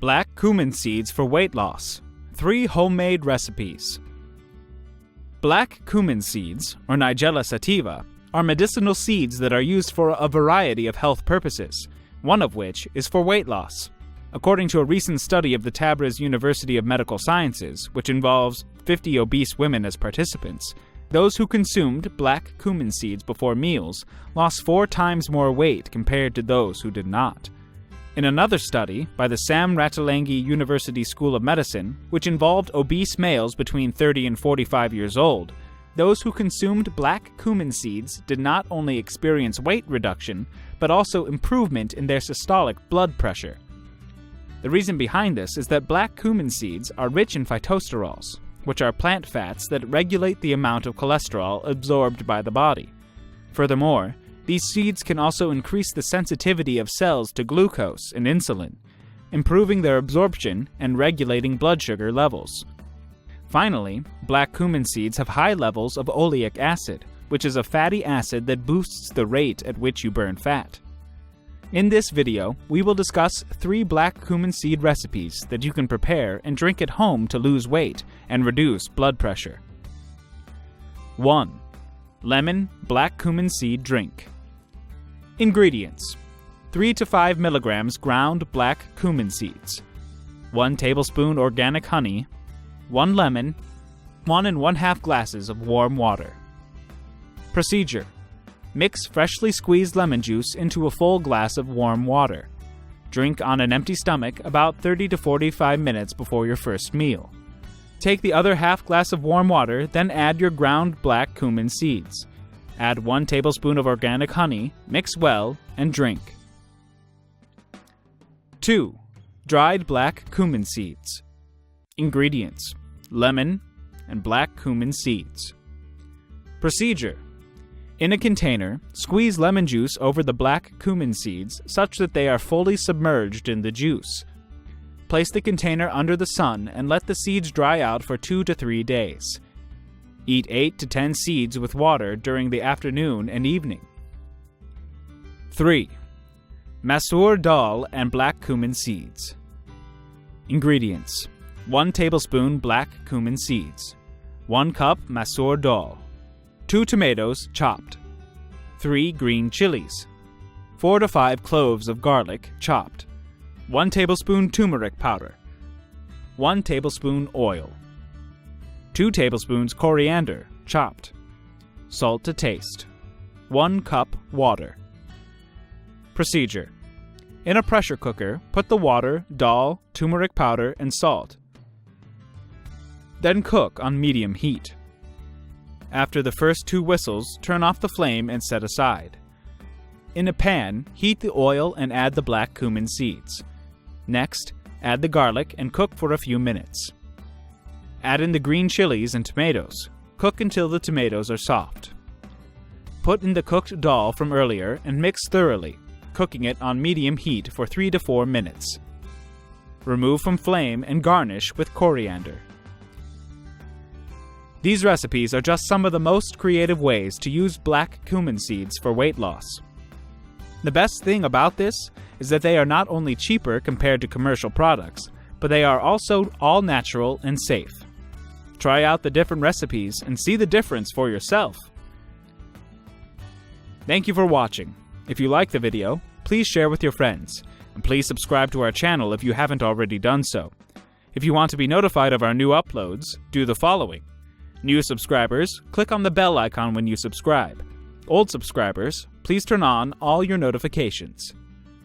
Black cumin seeds for weight loss. 3 homemade recipes. Black cumin seeds, or Nigella sativa, are medicinal seeds that are used for a variety of health purposes, one of which is for weight loss. According to a recent study of the Tabriz University of Medical Sciences, which involves 50 obese women as participants, those who consumed black cumin seeds before meals lost 4 times more weight compared to those who did not. In another study by the Sam Ratulangi University School of Medicine, which involved obese males between 30 and 45 years old, those who consumed black cumin seeds did not only experience weight reduction, but also improvement in their systolic blood pressure. The reason behind this is that black cumin seeds are rich in phytosterols, which are plant fats that regulate the amount of cholesterol absorbed by the body. Furthermore, these seeds can also increase the sensitivity of cells to glucose and insulin, improving their absorption and regulating blood sugar levels. Finally, black cumin seeds have high levels of oleic acid, which is a fatty acid that boosts the rate at which you burn fat. In this video, we will discuss 3 black cumin seed recipes that you can prepare and drink at home to lose weight and reduce blood pressure. 1. Lemon black cumin seed drink. Ingredients: 3 to 5 milligrams ground black cumin seeds, 1 tablespoon organic honey, 1 lemon, 1 1/2 glasses of warm water. Procedure: mix freshly squeezed lemon juice into a full glass of warm water. Drink on an empty stomach about 30 to 45 minutes before your first meal. Take the other half glass of warm water, then add your ground black cumin seeds. Add 1 tablespoon of organic honey, mix well, and drink. 2. Dried black cumin seeds. Ingredients: lemon and black cumin seeds. Procedure: in a container, squeeze lemon juice over the black cumin seeds such that they are fully submerged in the juice. Place the container under the sun and let the seeds dry out for 2 to 3 days. Eat 8 to 10 seeds with water during the afternoon and evening. 3. Masoor dal and black cumin seeds. Ingredients: 1 tablespoon black cumin seeds, 1 cup masoor dal, 2 tomatoes chopped, 3 green chilies, 4 to 5 cloves of garlic chopped, 1 tablespoon turmeric powder, 1 tablespoon oil, 2 tablespoons coriander chopped, salt to taste, 1 cup water. Procedure: in a pressure cooker, put the water, dal, turmeric powder, and salt. Then cook on medium heat. After the first 2 whistles, turn off the flame and set aside. In a pan, heat the oil and add the black cumin seeds. Next, add the garlic and cook for a few minutes. Add in the green chilies and tomatoes. Cook until the tomatoes are soft. Put in the cooked dal from earlier and mix thoroughly, cooking it on medium heat for 3 to 4 minutes. Remove from flame and garnish with coriander. These recipes are just some of the most creative ways to use black cumin seeds for weight loss. The best thing about this is that they are not only cheaper compared to commercial products, but they are also all natural and safe. Try out the different recipes and see the difference for yourself. Thank you for watching. If you like the video, please share with your friends, and please subscribe to our channel if you haven't already done so. If you want to be notified of our new uploads, do the following. New subscribers, click on the bell icon when you subscribe. Old subscribers, please turn on all your notifications.